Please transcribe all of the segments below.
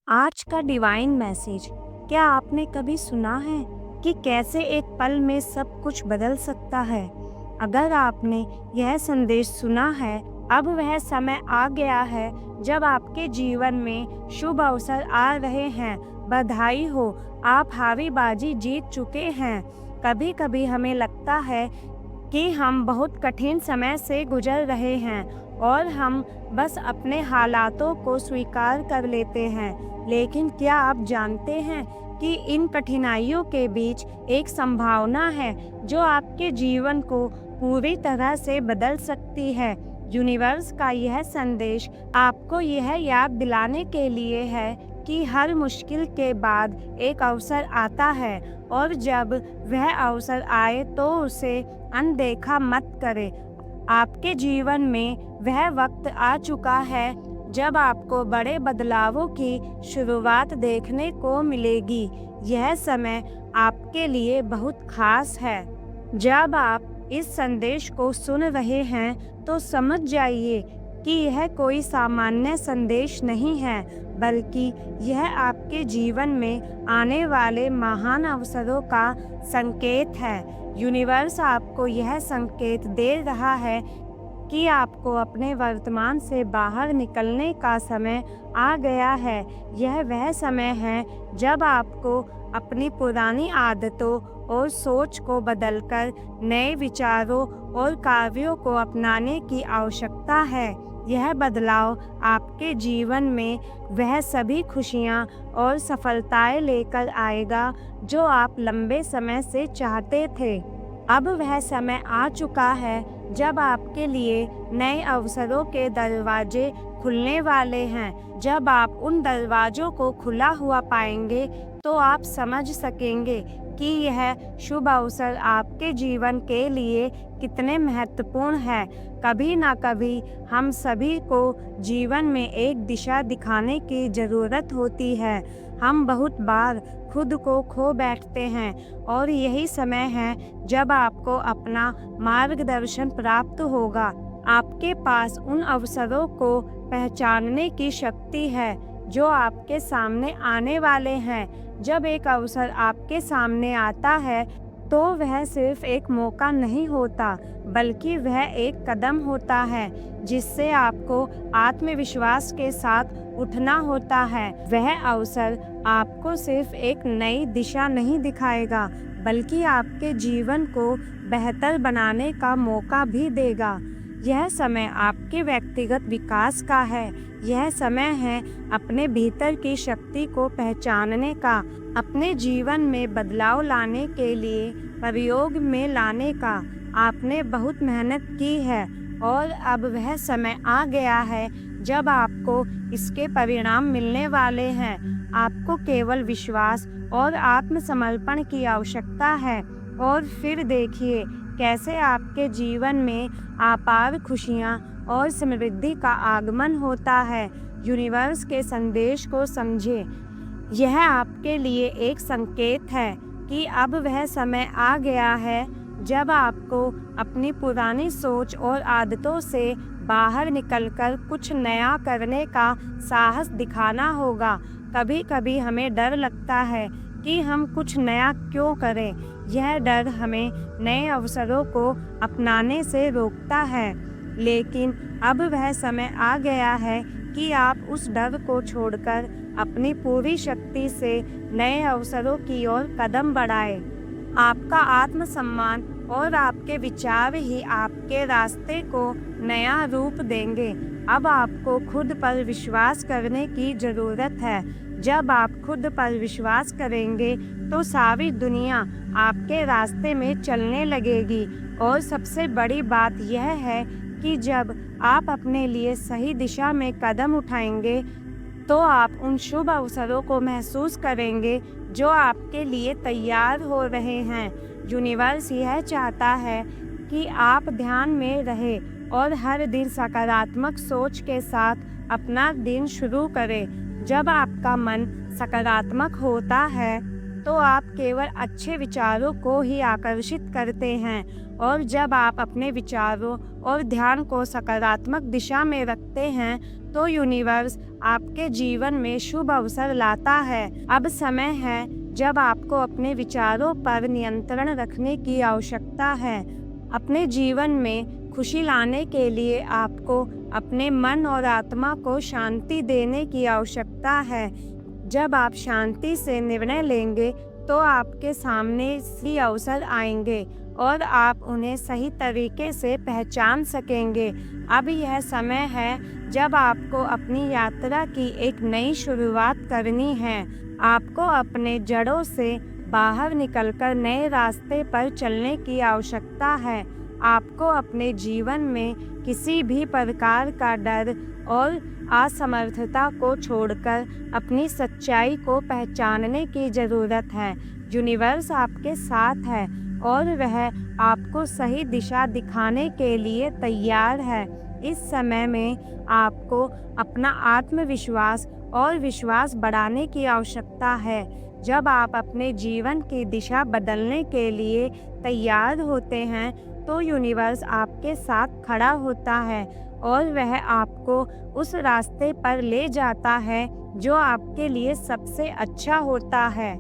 आज का divine message. क्या आपने कभी सुना है कि कैसे एक पल में सब कुछ बदल सकता है? अगर आपने यह संदेश सुना है, अब वह समय आ गया है जब आपके जीवन में शुभ अवसर आ रहे हैं। बधाई हो, आप हावी बाजी जीत चुके हैं। कभी-कभी हमें लगता है कि हम बहुत कठिन समय से गुजर रहे हैं और हम बस अपने हालातों को स्वीकार कर लेते हैं। लेकिन क्या आप जानते हैं कि इन कठिनाइयों के बीच एक संभावना है जो आपके जीवन को पूरी तरह से बदल सकती है? यूनिवर्स का यह संदेश आपको यह याद दिलाने के लिए है कि हर मुश्किल के बाद एक अवसर आता है और जब वह अवसर आए तो उसे अनदेखा मत करें। आपके जीवन में वह वक्त आ चुका है जब आपको बड़े बदलावों की शुरुआत देखने को मिलेगी। यह समय आपके लिए बहुत खास है। जब आप इस संदेश को सुन रहे हैं तो समझ जाइए कि यह कोई सामान्य संदेश नहीं है, बल्कि यह आपके जीवन में आने वाले महान अवसरों का संकेत है। यूनिवर्स आपको यह संकेत दे रहा है कि आपको अपने वर्तमान से बाहर निकलने का समय आ गया है। यह वह समय है जब आपको अपनी पुरानी आदतों और सोच को बदलकर नए विचारों और कार्यों को अपनाने की आवश्यकता है। यह बदलाव आपके जीवन में वह सभी खुशियाँ और सफलताएं लेकर आएगा जो आप लंबे समय से चाहते थे। अब वह समय आ चुका है जब आपके लिए नए अवसरों के दरवाजे खुलने वाले हैं। जब आप उन दरवाजों को खुला हुआ पाएंगे तो आप समझ सकेंगे कि यह शुभ अवसर आपके जीवन के लिए कितने महत्वपूर्ण है। कभी ना कभी हम सभी को जीवन में एक दिशा दिखाने की ज़रूरत होती है। हम बहुत बार खुद को खो बैठते हैं और यही समय है जब आपको अपना मार्गदर्शन प्राप्त होगा। आपके पास उन अवसरों को पहचानने की शक्ति है जो आपके सामने आने वाले हैं। जब एक अवसर आपके सामने आता है तो वह सिर्फ एक मौका नहीं होता, बल्कि वह एक कदम होता है जिससे आपको आत्मविश्वास के साथ उठना होता है। वह अवसर आपको सिर्फ एक नई दिशा नहीं दिखाएगा, बल्कि आपके जीवन को बेहतर बनाने का मौका भी देगा। यह समय आपके व्यक्तिगत विकास का है। यह समय है अपने भीतर की शक्ति को पहचानने का, अपने जीवन में बदलाव लाने के लिए प्रयोग में लाने का। आपने बहुत मेहनत की है और अब वह समय आ गया है जब आपको इसके परिणाम मिलने वाले हैं। आपको केवल विश्वास और आत्मसमर्पण की आवश्यकता है और फिर देखिए कैसे आपके जीवन में अपार खुशियाँ और समृद्धि का आगमन होता है। यूनिवर्स के संदेश को समझे। यह आपके लिए एक संकेत है कि अब वह समय आ गया है जब आपको अपनी पुरानी सोच और आदतों से बाहर निकलकर कुछ नया करने का साहस दिखाना होगा। कभी-कभी हमें डर लगता है कि हम कुछ नया क्यों करें। यह डर हमें नए अवसरों को अपनाने से रोकता है, लेकिन अब वह समय आ गया है कि आप उस डर को छोड़कर अपनी पूरी शक्ति से नए अवसरों की ओर कदम बढ़ाएं। आपका आत्मसम्मान और आपके विचार ही आपके रास्ते को नया रूप देंगे। अब आपको खुद पर विश्वास करने की ज़रूरत है। जब आप खुद पर विश्वास करेंगे तो सारी दुनिया आपके रास्ते में चलने लगेगी। और सबसे बड़ी बात यह है कि जब आप अपने लिए सही दिशा में कदम उठाएंगे तो आप उन शुभ अवसरों को महसूस करेंगे जो आपके लिए तैयार हो रहे हैं। यूनिवर्स यह चाहता है कि आप ध्यान में रहें और हर दिन सकारात्मक सोच के साथ अपना दिन शुरू करें। जब आपका मन सकारात्मक होता है तो आप केवल अच्छे विचारों को ही आकर्षित करते हैं, और जब आप अपने विचारों और ध्यान को सकारात्मक दिशा में रखते हैं तो यूनिवर्स आपके जीवन में शुभ अवसर लाता है। अब समय है जब आपको अपने विचारों पर नियंत्रण रखने की आवश्यकता है। अपने जीवन में खुशी लाने के लिए आपको अपने मन और आत्मा को शांति देने की आवश्यकता है। जब आप शांति से निर्णय लेंगे तो आपके सामने सही अवसर आएंगे और आप उन्हें सही तरीके से पहचान सकेंगे। अब यह समय है जब आपको अपनी यात्रा की एक नई शुरुआत करनी है। आपको अपने जड़ों से बाहर निकलकर नए रास्ते पर चलने की आवश्यकता है। आपको अपने जीवन में किसी भी प्रकार का डर और असमर्थता को छोड़कर अपनी सच्चाई को पहचानने की ज़रूरत है। यूनिवर्स आपके साथ है और वह आपको सही दिशा दिखाने के लिए तैयार है। इस समय में आपको अपना आत्मविश्वास और विश्वास बढ़ाने की आवश्यकता है। जब आप अपने जीवन की दिशा बदलने के लिए तैयार होते हैं तो यूनिवर्स आपके साथ खड़ा होता है और वह आपको उस रास्ते पर ले जाता है जो आपके लिए सबसे अच्छा होता है।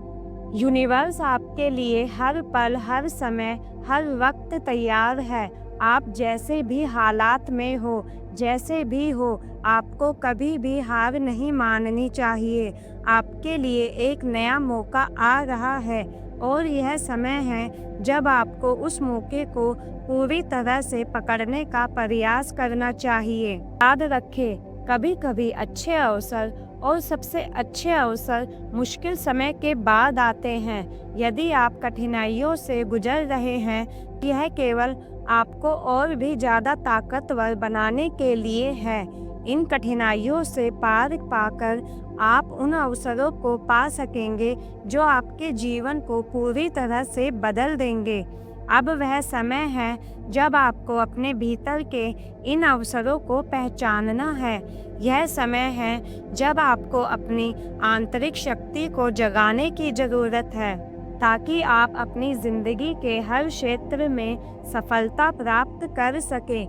यूनिवर्स आपके लिए हर पल, हर समय, हर वक्त तैयार है। आप जैसे भी हालात में हो, जैसे भी हो, आपको कभी भी हार नहीं माननी चाहिए। आपके लिए एक नया मौका आ रहा है और यह समय है जब आपको उस मौके को पूरी तरह से पकड़ने का प्रयास करना चाहिए। याद रखें, कभी-कभी अच्छे अवसर और सबसे अच्छे अवसर मुश्किल समय के बाद आते हैं। यदि आप कठिनाइयों से गुजर रहे हैं, यह केवल आपको और भी ज़्यादा ताकतवर बनाने के लिए है। इन कठिनाइयों से पार पाकर आप उन अवसरों को पा सकेंगे जो आपके जीवन को पूरी तरह से बदल देंगे। अब वह समय है जब आपको अपने भीतर के इन अवसरों को पहचानना है। यह समय है जब आपको अपनी आंतरिक शक्ति को जगाने की ज़रूरत है ताकि आप अपनी ज़िंदगी के हर क्षेत्र में सफलता प्राप्त कर सकें।